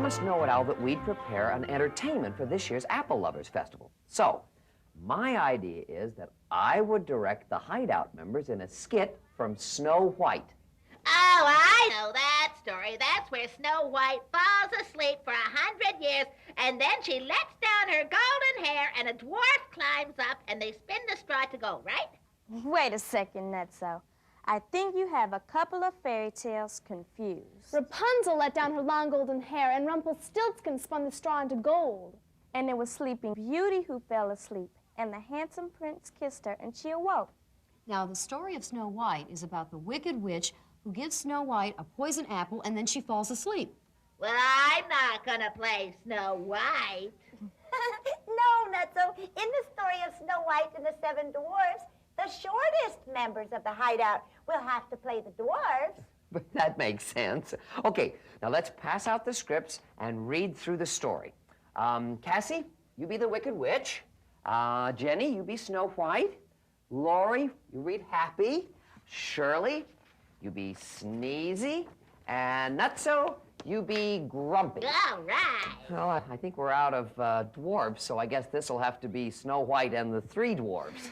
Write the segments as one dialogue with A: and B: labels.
A: promised Know-It-All that we'd prepare an entertainment for this year's Apple Lovers Festival. So, my idea is that I would direct the Hideout members in a skit from Snow White.
B: Oh, I know that story. That's where Snow White falls asleep for 100 years, and then she lets down her golden hair, and a dwarf climbs up, and they spin the straw to gold, right?
C: Wait a second, Nutso. I think you have a couple of fairy tales confused.
D: Rapunzel let down her long golden hair, and Rumpelstiltskin spun the straw into gold.
C: And it was Sleeping Beauty who fell asleep, and the handsome prince kissed her, and she awoke.
E: Now, the story of Snow White is about the wicked witch who gives Snow White a poison apple, and then she falls asleep.
B: Well, I'm not gonna play Snow White.
F: No, Nutso. In the story of Snow White and the Seven Dwarfs, the shortest members of the Hideout will have to play the dwarfs.
A: But that makes sense. Okay, now let's pass out the scripts and read through the story. Cassie, you be the Wicked Witch. Jenny, you be Snow White. Lori, you read Happy. Shirley, you be Sneezy. And Nutso, you be Grumpy.
B: All right.
A: Well, I think we're out of dwarves, so I guess this will have to be Snow White and the Three Dwarves.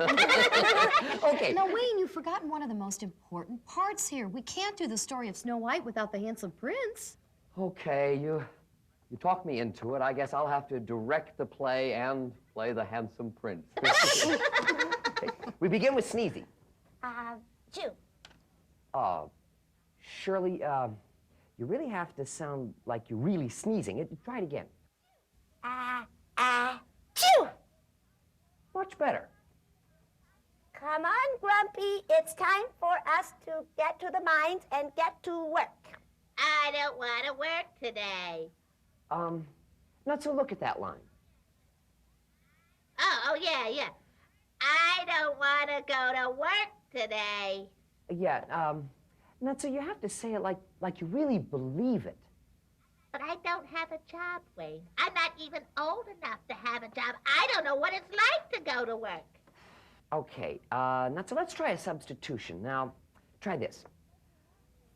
A: Okay.
E: Now, Wayne, you've forgotten one of the most important parts here. We can't do the story of Snow White without the handsome prince.
A: Okay, you talked me into it. I guess I'll have to direct the play and play the handsome prince. Okay. We begin with Sneezy.
F: Chew.
A: Shirley, you really have to sound like you're really sneezing. Try it again.
F: Chew.
A: Much better.
F: Come on, Grumpy. It's time for us to get to the mines and get to work.
B: I don't want to work today.
A: Nutso, look at that line.
B: Oh, yeah. I don't want to go to work today.
A: Yeah, Nutso, you have to say it like you really believe it.
B: But I don't have a job, Wayne. I'm not even old enough to have a job. I don't know what it's like to go to work.
A: Okay, Nutso, let's try a substitution. Now, try this.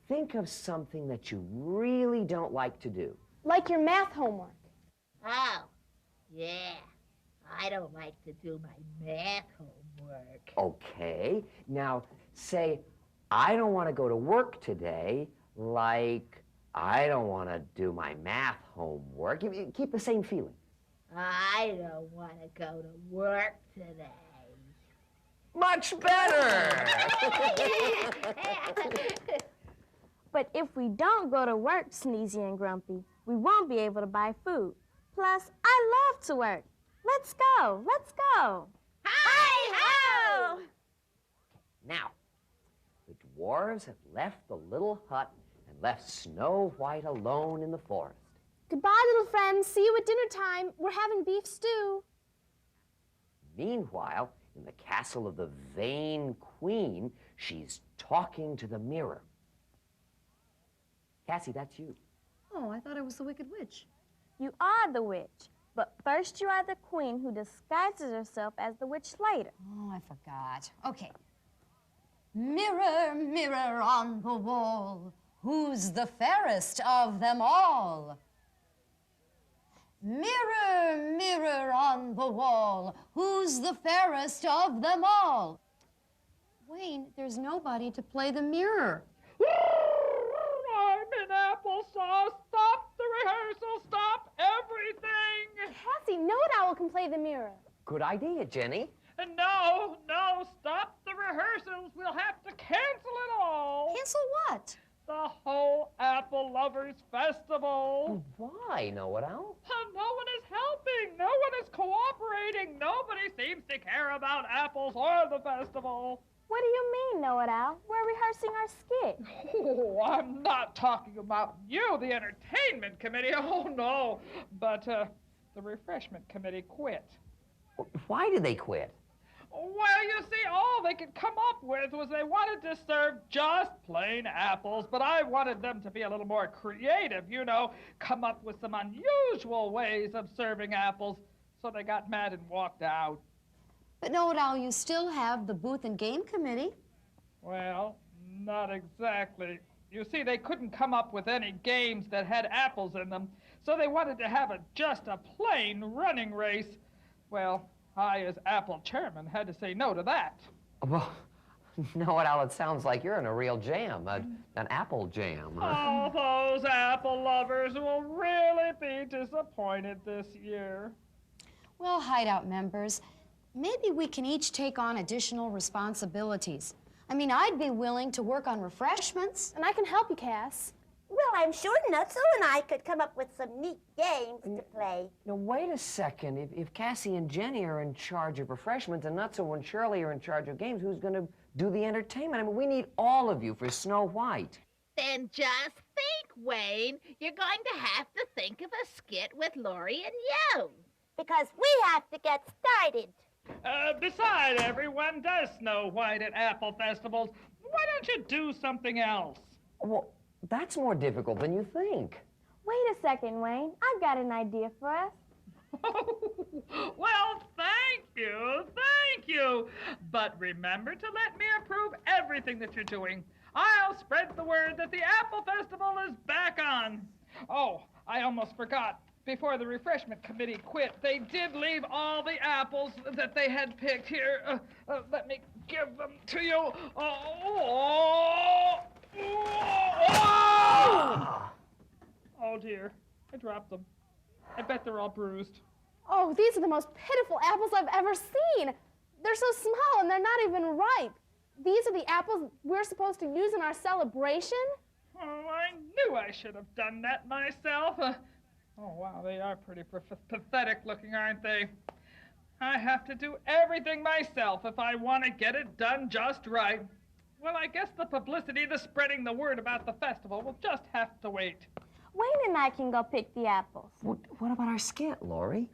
A: Think of something that you really don't like to do.
D: Like your math homework.
B: Oh, yeah. I don't like to do my math homework.
A: Okay, now say, I don't want to go to work today, like I don't want to do my math homework. Keep the same feeling.
B: I don't want to go to work today.
A: Much better!
C: But if we don't go to work, Sneezy and Grumpy, we won't be able to buy food. Plus, I love to work. Let's go.
B: Hi-ho!
A: Now, the dwarves have left the little hut and left Snow White alone in the forest.
D: Goodbye, little friends. See you at dinner time. We're having beef stew.
A: Meanwhile, in the castle of the vain queen, she's talking to the mirror. Cassie, that's you.
E: Oh, I thought I was the wicked witch.
C: You are the witch, but first you are the queen who disguises herself as the witch later.
E: Oh, I forgot. Okay. Mirror, mirror on the wall, who's the fairest of them all? Mirror, mirror on the wall, who's the fairest of them all? Wayne, there's nobody to play the mirror.
G: I'm in applesauce. Stop the rehearsal. Stop everything.
D: Cassie, Know-It-Owl can play the mirror.
A: Good idea, Jenny.
G: No, stop the rehearsals. We'll have to cancel it all.
E: Cancel what?
G: The whole Apple Lovers Festival.
A: Why, Know-It-Owl?
G: No one is helping. No one is cooperating. Nobody seems to care about apples or the festival.
C: What do you mean, Know-It-Owl? We're rehearsing our skit.
G: Oh, I'm not talking about you, the entertainment committee. Oh, no. But the refreshment committee quit.
A: Why did they quit?
G: Well, you see, all they could come up with was they wanted to serve just plain apples, but I wanted them to be a little more creative, you know, come up with some unusual ways of serving apples. So they got mad and walked out.
E: But Know-It-Owl, you still have the booth and game committee.
G: Well, not exactly. You see, they couldn't come up with any games that had apples in them, so they wanted to have just a plain running race. Well, I, as apple chairman, had to say no to that.
A: Well, you know what, Al? It sounds like you're in a real jam, an apple jam.
G: Oh, those apple lovers will really be disappointed this year.
E: Well, Hideout members, maybe we can each take on additional responsibilities. I mean, I'd be willing to work on refreshments.
D: And I can help you, Cass.
F: Well, I'm sure Nutso and I could come up with some neat games to play.
A: Now, wait a second. If Cassie and Jenny are in charge of refreshments and Nutso and Shirley are in charge of games, who's going to do the entertainment? I mean, we need all of you for Snow White.
B: Then just think, Wayne. You're going to have to think of a skit with Lori and you.
F: Because we have to get started.
G: Besides, everyone does Snow White at apple festivals. Why don't you do something else?
A: Well, that's more difficult than you think.
C: Wait a second, Wayne. I've got an idea for us.
G: Well, thank you. But remember to let me approve everything that you're doing. I'll spread the word that the Apple Festival is back on. Oh, I almost forgot. Before the refreshment committee quit, they did leave all the apples that they had picked here. Let me give them to you. Oh, dear. I dropped them. I bet they're all bruised.
D: Oh, these are the most pitiful apples I've ever seen. They're so small and they're not even ripe. These are the apples we're supposed to use in our celebration?
G: Oh, I knew I should have done that myself. Oh, wow, they are pretty pathetic looking, aren't they? I have to do everything myself if I want to get it done just right. Well, I guess the publicity, the spreading the word about the festival will just have to wait.
C: Wayne and I can go pick the apples.
A: What about our skit, Lori?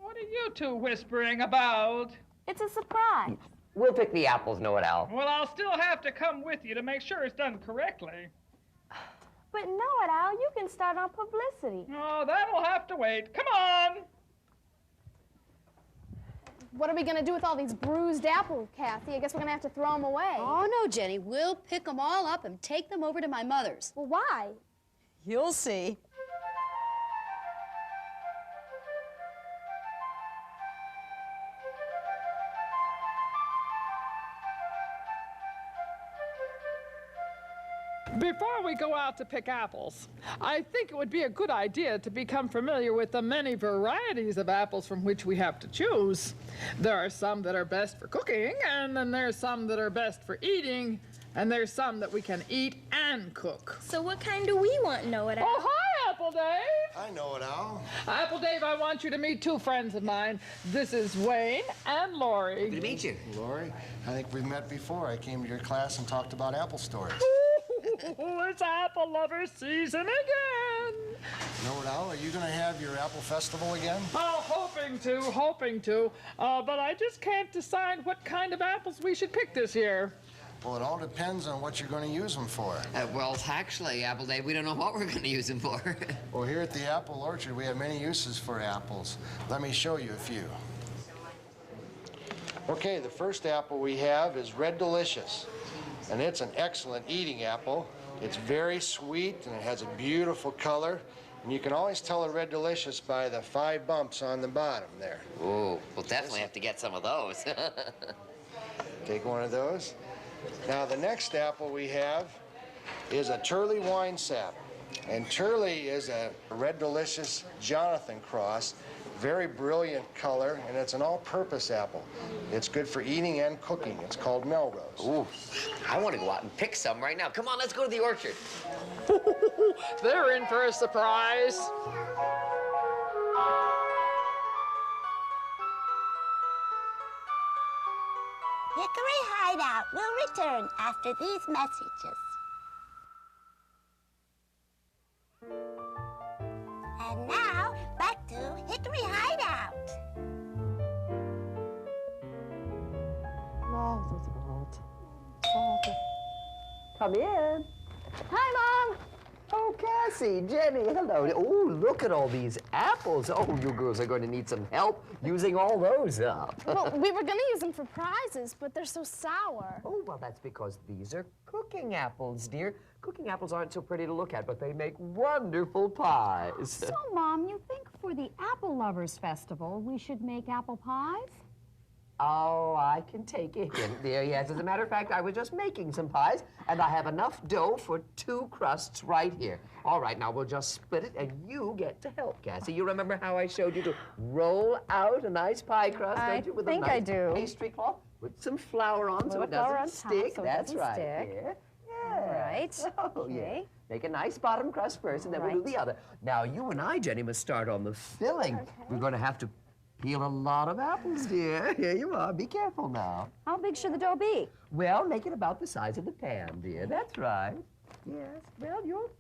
G: What are you two whispering about?
C: It's a surprise.
A: We'll pick the apples, Know-It-Al.
G: Well, I'll still have to come with you to make sure it's done correctly.
C: But Know-It-Al, you can start on publicity.
G: Oh, that'll have to wait. Come on!
D: What are we going to do with all these bruised apples, Kathy? I guess we're going to have to throw them away.
E: Oh, no, Jenny. We'll pick them all up and take them over to my mother's.
D: Well, why?
E: You'll see.
G: Before we go out to pick apples, I think it would be a good idea to become familiar with the many varieties of apples from which we have to choose. There are some that are best for cooking, and then there's some that are best for eating, and there's some that we can eat and cook.
C: So what kind do we want, Know-It-Al?
G: Oh, hi, Apple Dave.
H: I know it, Al.
G: Apple Dave, I want you to meet two friends of mine. This is Wayne and Lori.
A: Good to meet you.
H: Lori, I think we've met before. I came to your class and talked about apple stories.
G: It's apple lover season again.
H: Know it, Al? Are you going to have your apple festival again?
G: Oh, hoping to. But I just can't decide what kind of apples we should pick this year.
H: Well, it all depends on what you're going to use them for.
I: Well, actually, Apple Dave, we don't know what we're going to use them for.
H: Well, here at the Apple Orchard, we have many uses for apples. Let me show you a few. Okay, the first apple we have is Red Delicious. And it's an excellent eating apple. It's very sweet, and it has a beautiful color. And you can always tell a Red Delicious by the 5 bumps on the bottom there.
I: Ooh, we'll definitely have to get some of those.
H: Take one of those. Now, the next apple we have is a Turley Wine Sap. And Turley is a Red Delicious Jonathan cross. Very brilliant color, and it's an all-purpose apple. It's good for eating and cooking. It's called Melrose.
I: Ooh, I want to go out and pick some right now. Come on, let's go to the orchard.
G: They're in for a surprise.
F: Hickory Hideout will return after these messages. And now, back to Hickory Hideout.
C: Come in.
D: Hi, Mom.
A: Oh, Cassie, Jenny, hello. Oh, look at all these apples. Oh, you girls are going to need some help using all those up.
D: Well, we were going to use them for prizes, but they're so sour.
A: Oh, well, that's because these are cooking apples, dear. Cooking apples aren't so pretty to look at, but they make wonderful pies.
E: So, Mom, you think for the Apple Lovers Festival, we should make apple pies?
A: Oh, I can take a hint, dear. Yes, as a matter of fact, I was just making some pies, and I have enough dough for 2 crusts right here. All right, now we'll just split it, and you get to help, Cassie. You remember how I showed you to roll out a nice pie crust, don't you? With a nice pastry cloth, put some flour on so it doesn't stick. That's right, dear. Yeah.
E: All right.
A: Oh, yeah. Make a nice bottom crust first, and then we'll do the other. Now, you and I, Jenny, must start on the filling. Okay. We're going to have to peel a lot of apples, dear. Here you are. Be careful now.
E: How big should the dough be?
A: Well, make it about the size of the pan, dear. That's right. Yes. Well, you're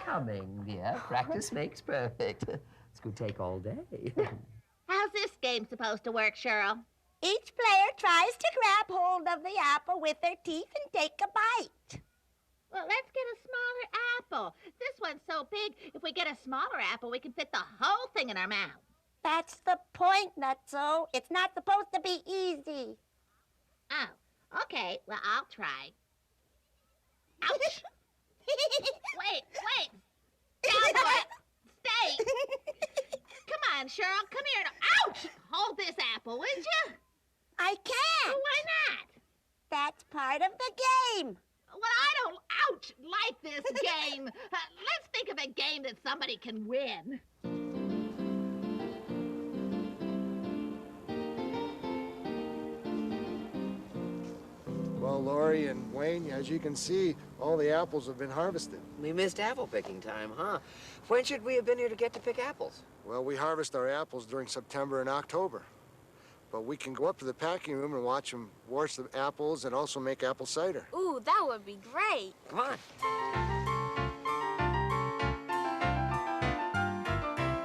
A: coming, dear. Practice makes perfect. This could take all day.
B: How's this game supposed to work, Cheryl?
F: Each player tries to grab hold of the apple with their teeth and take a bite.
B: Well, let's get a smaller apple. This one's so big, if we get a smaller apple, we can fit the whole thing in our mouth.
F: That's the point, Nutso. It's not supposed to be easy.
B: Oh, okay. Well, I'll try. Ouch! Wait! Down, boy! Stay! Come on, Cheryl, come here. Ouch! Hold this apple, would you?
F: I can't.
B: Well, why not?
F: That's part of the game.
B: Well, I don't, like this game. Let's think of a game that somebody can win.
H: Well, Lori and Wayne, as you can see, all the apples have been harvested.
I: We missed apple picking time, huh? When should we have been here to get to pick apples?
H: Well, we harvest our apples during September and October. But we can go up to the packing room and watch them wash the apples and also make apple cider.
C: Ooh, that would be great.
I: Come on.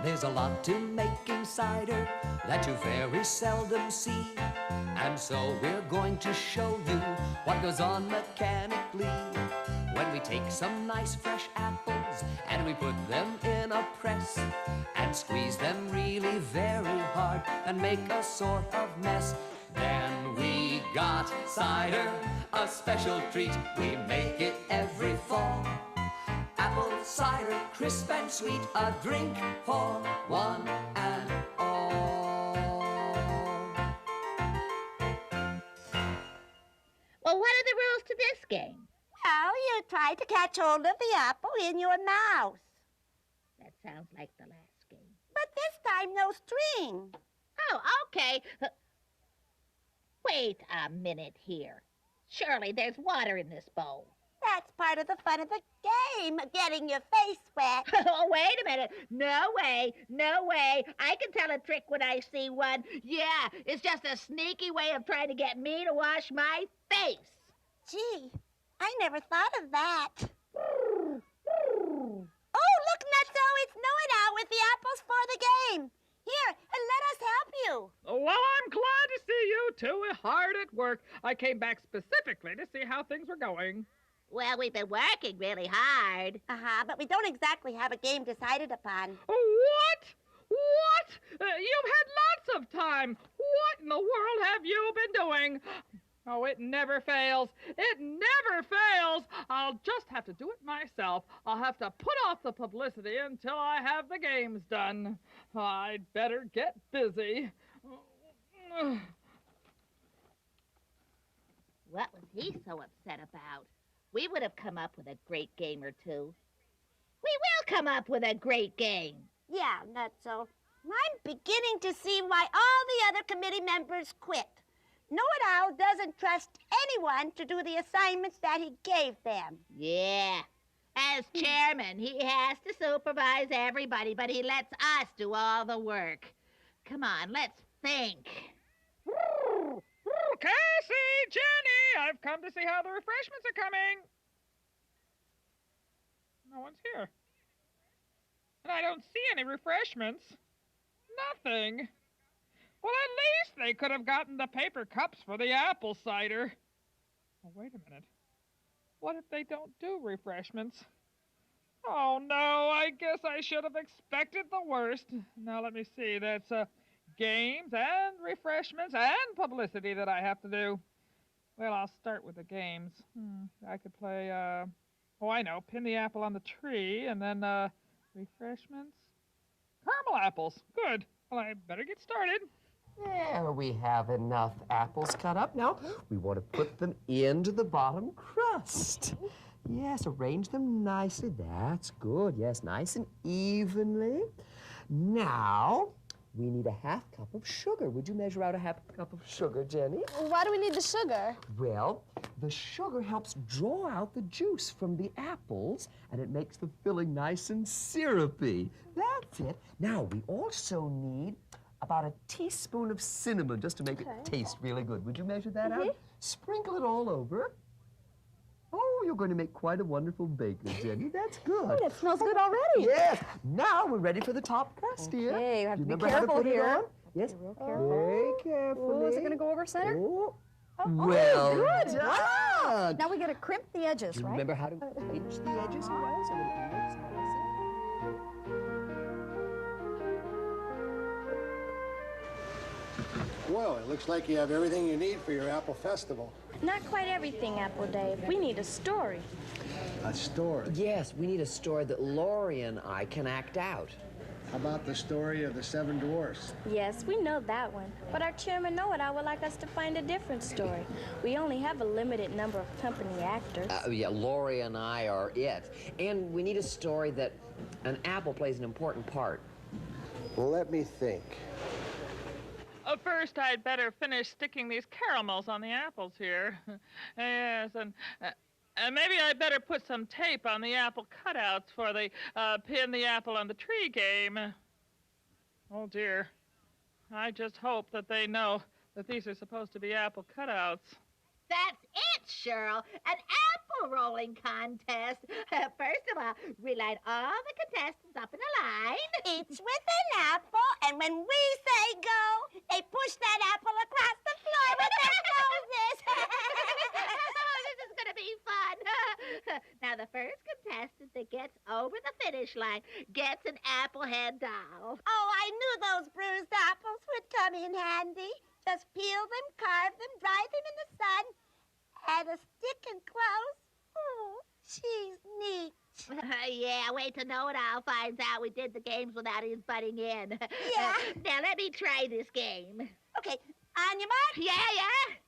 J: There's a lot to making cider that you very seldom see. And so we're going to show you what goes on mechanically when we take some nice fresh apples and we put them in a press and squeeze them really very hard and make a sort of mess. Then we got cider, a special treat. We make it every fall. Apple cider, crisp and sweet, a drink for one and all.
B: Well, what are the rules to this game?
F: Well, you try to catch hold of the apple in your mouth.
B: That sounds like the last game.
F: But this time, no string.
B: Oh, okay. Wait a minute here. Surely there's water in this bowl.
F: That's part of the fun of the game, getting your face wet.
B: Oh, wait a minute. No way. I can tell a trick when I see one. Yeah, it's just a sneaky way of trying to get me to wash my face.
F: Gee, I never thought of that. Oh, look, Nutso, it's Noah now with the apples for the game. Here, and let us help you.
G: Well, I'm glad to see you two hard at work. I came back specifically to see how things were going.
B: Well, we've been working really hard.
F: But we don't exactly have a game decided upon.
G: What? You've had lots of time. What in the world have you been doing? Oh, it never fails. It never fails. I'll just have to do it myself. I'll have to put off the publicity until I have the games done. I'd better get busy.
B: What was he so upset about? We would have come up with a great game or two. We will come up with a great game.
F: Yeah, Nutso. I'm beginning to see why all the other committee members quit. Know-it-all doesn't trust anyone to do the assignments that he gave them.
B: Yeah. As chairman, he has to supervise everybody, but he lets us do all the work. Come on, let's think.
G: Cassie, Jenny, I've come to see how the refreshments are coming. No one's here. And I don't see any refreshments. Nothing. Well, at least they could have gotten the paper cups for the apple cider. Oh, wait a minute. What if they don't do refreshments? Oh, no, I guess I should have expected the worst. Now, let me see. That's games and refreshments and publicity that I have to do. Well, I'll start with the games. I could play, oh, I know, pin the apple on the tree, and then refreshments. Caramel apples. Good. Well, I better get started.
A: There we have enough apples cut up. Now, we want to put them into the bottom crust. Yes, arrange them nicely. That's good. Yes, nice and evenly. Now, we need a half cup of sugar. Would you measure out a half cup of sugar, Jenny?
D: Why do we need the sugar?
A: Well, the sugar helps draw out the juice from the apples, and it makes the filling nice and syrupy. That's it. Now, we also need about a teaspoon of cinnamon just to make it taste really good. Would you measure that out? Sprinkle it all over. Oh, you're going to make quite a wonderful baker, Jenny. That's good.
C: Oh, it smells good already.
A: Yes. Now we're ready for the top crust, dear.
C: Okay, you have to be
A: remember how to
C: careful
A: put it
C: here.
A: on? Yes.
C: Real careful.
A: Very carefully.
C: Oh, is it going to go over center?
A: Oh. Well
C: good.
A: done.
C: Now we got to crimp the edges,
A: Do you
C: right?
A: remember how to pinch the edges well so that it looks nice?
H: Well, it looks like you have everything you need for your Apple Festival.
C: Not quite everything, Apple Dave. We need a story.
H: A story.
A: Yes, we need a story that Laurie and I can act out.
H: How about the story of the Seven Dwarfs?
C: Yes, we know that one. But our chairman know-it-all would like us to find a different story. We only have a limited number of company actors.
A: Yeah, Laurie and I are it. And we need a story that an apple plays an important part.
H: Well, let me think.
G: First, I'd better finish sticking these caramels on the apples here. Yes, and maybe I'd better put some tape on the apple cutouts for the pin the apple on the tree game. Oh, dear. I just hope that they know that these are supposed to be apple cutouts.
B: That's it, Cheryl. An apple rolling contest. First of all, we line all the contestants up in a line.
F: Each with an apple, and when we say go, they push that apple across the floor with their noses.
B: Oh, this is going to be fun. Now, the first contestant that gets over the finish line gets an apple head doll.
F: Oh, I knew those bruised apples would come in handy. Just peel them, carve them, dry them in the sun, add a stick and clothes. Oh, she's neat.
B: Yeah, wait till know-it-all finds out we did the games without his butting in.
F: Yeah.
B: Now, let me try this game.
F: Okay, on your mark.
B: Yeah.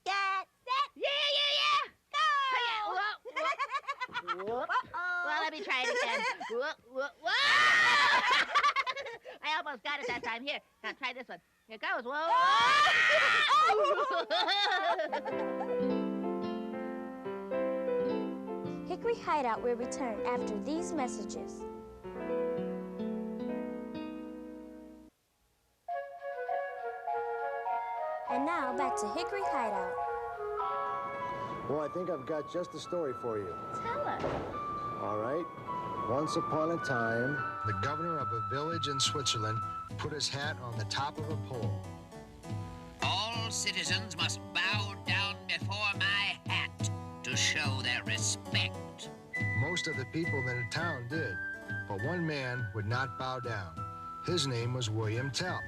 F: Get set.
B: Yeah.
F: Go.
B: Whoa. Well, let me try it again. Whoa. I almost got it that time. Here, now try this one. Here goes. Whoa.
C: Hickory Hideout will return after these messages. And now, back to Hickory Hideout.
H: Well, I think I've got just the story for you.
C: Tell us.
H: All right. Once upon a time, the governor of a village in Switzerland put his hat on the top of a pole.
K: All citizens must bow down before my hat to show their respect.
H: Most of the people in the town did, but one man would not bow down. His name was William Tell.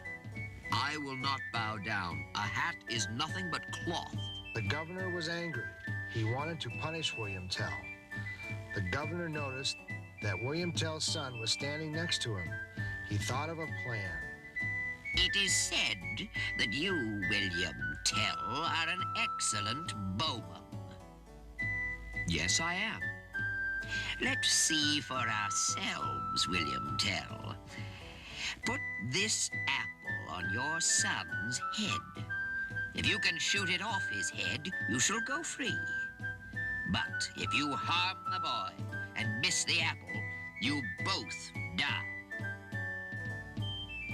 K: I will not bow down. A hat is nothing but cloth.
H: The governor was angry. He wanted to punish William Tell. The governor noticed that William Tell's son was standing next to him. He thought of a plan.
K: It is said that you, William Tell, are an excellent bowman. Yes, I am. Let's see for ourselves, William Tell. Put this apple on your son's head. If you can shoot it off his head, you shall go free. But if you harm the boy and miss the apple, you both die.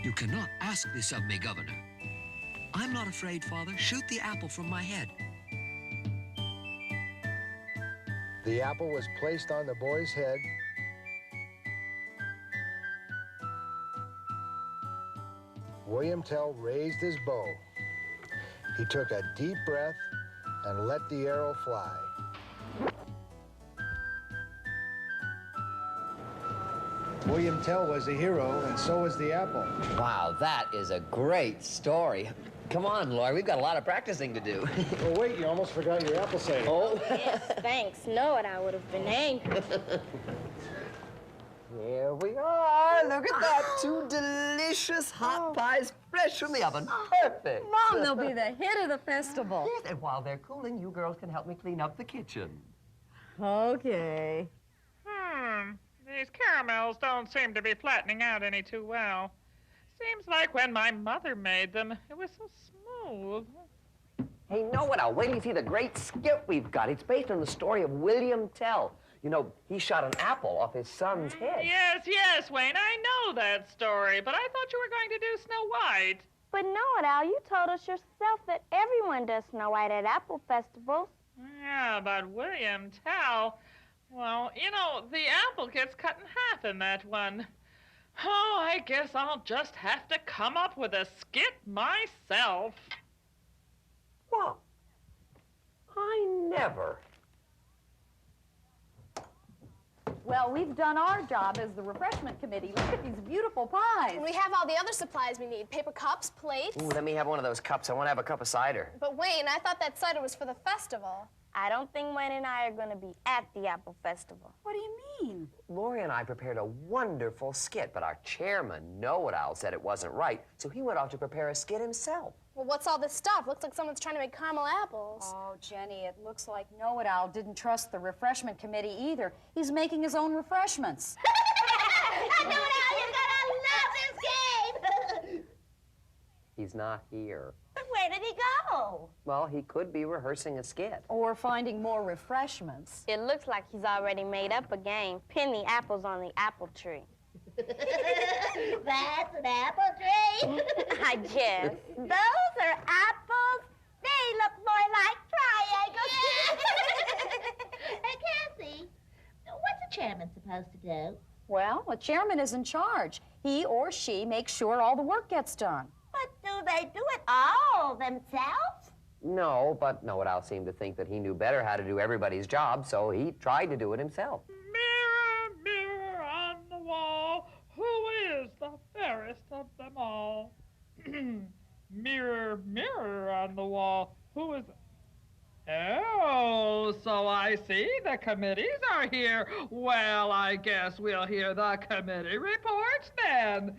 J: You cannot ask this of me, Governor. I'm not afraid, Father. Shoot the apple from my head.
H: The apple was placed on the boy's head. William Tell raised his bow. He took a deep breath and let the arrow fly. William Tell was a hero, and so was the apple.
I: Wow, that is a great story. Come on, Lori, we've got a lot of practicing to do.
H: Oh, wait, you almost forgot your apple cider.
I: Oh.
C: Yes, thanks. Know it, I would have been angry.
I: Here we are. Look at that. 2 delicious hot pies fresh from the oven. Perfect.
E: Mom, they'll be the hit of the festival.
I: Yes, and while they're cooling, you girls can help me clean up the kitchen.
E: Okay.
G: These caramels don't seem to be flattening out any too well. Seems like when my mother made them, it was so smooth.
A: Hey, know what? I'll wait till you see the great skit we've got. It's based on the story of William Tell. You know, he shot an apple off his son's head.
G: Yes, Wayne, I know that story, but I thought you were going to do Snow White.
C: But know it, Al, you told us yourself that everyone does Snow White at apple festivals.
G: Yeah, but William Tell, well, you know, the apple gets cut in half in that one. Oh, I guess I'll just have to come up with a skit myself.
A: Well, I never.
E: Well, we've done our job as the refreshment committee. Look at these beautiful pies.
D: And we have all the other supplies we need. Paper cups, plates.
A: Ooh, let me have one of those cups. I want to have a cup of cider.
D: But Wayne, I thought that cider was for the festival.
C: I don't think Wayne and I are going to be at the apple festival.
E: What do you mean?
A: Lori and I prepared a wonderful skit, but our chairman, Know-It-All, said it wasn't right, so he went off to prepare a skit himself.
D: Well, what's all this stuff? Looks like someone's trying to make caramel apples.
E: Oh, Jenny, it looks like Know-It-All didn't trust the refreshment committee either. He's making his own refreshments.
B: Know-It-All, you're gonna love this game!
A: He's not here.
B: Where did he go?
A: Well, he could be rehearsing a skit.
E: Or finding more refreshments.
C: It looks like he's already made up a game. Pin the apples on the apple tree.
B: That's an apple tree.
C: I guess.
B: Those are apples. They look more like triangles. Hey, Cassie, what's a chairman supposed to do?
E: Well, the chairman is in charge. He or she makes sure all the work gets done.
B: But do they do it all themselves?
A: No, but Know-It-All seemed to think that he knew better how to do everybody's job, so he tried to do it himself.
G: Mirror, mirror on the wall, who is the fairest of them all? Mirror, mirror on the wall, who is... Oh, so I see the committees are here. Well, I guess we'll hear the committee reports then.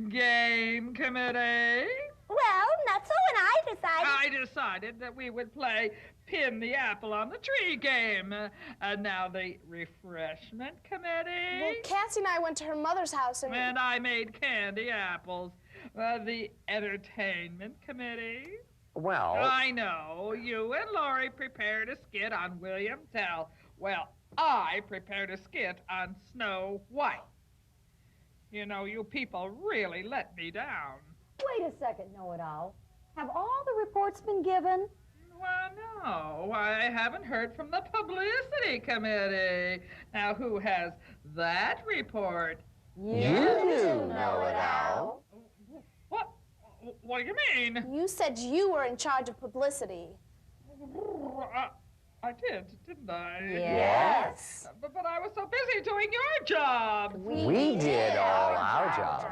G: Game committee?
B: Well, Nutso and I decided...
G: I decided that we would play Pin the Apple on the Tree game. And now the refreshment committee?
D: Well, Cassie and I went to her mother's house and...
G: And I made candy apples. The entertainment committee?
A: Well...
G: I know. You and Laurie prepared a skit on William Tell. Well, I prepared a skit on Snow White. You know, you people really let me down.
E: Wait a second, Know-It-All. Have all the reports been given?
G: Well, no. I haven't heard from the publicity committee. Now, who has that report?
A: You do, Know-It-All.
G: What do you mean?
D: You said you were in charge of publicity.
G: I did, didn't I?
A: Yes.
G: But I was so busy doing your job.
A: We did all our jobs.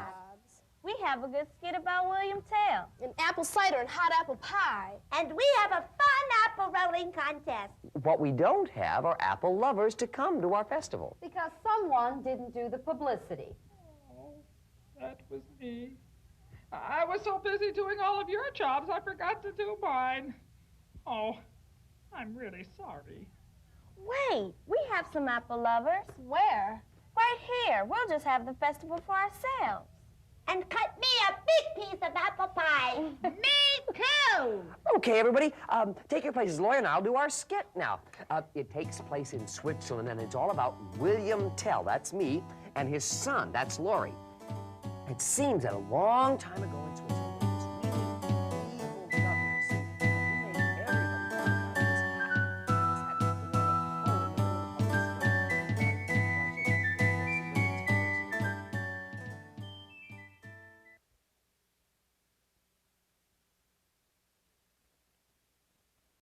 C: We have a good skit about William Tell.
D: And apple cider and hot apple pie.
B: And we have a fun apple rolling contest.
A: What we don't have are apple lovers to come to our festival.
E: Because someone didn't do the publicity.
G: Oh, that was me. I was so busy doing all of your jobs, I forgot to do mine. Oh, I'm really sorry.
C: Wait, we have some apple lovers.
D: Where?
C: Right here. We'll just have the festival for ourselves.
B: And cut me a big piece of apple pie. Me too.
A: Okay, everybody, take your places. Lawyer and I'll do our skit now. It takes place in Switzerland, and it's all about William Tell, that's me, and his son, that's Laurie. It seems that a long time ago in Switzerland,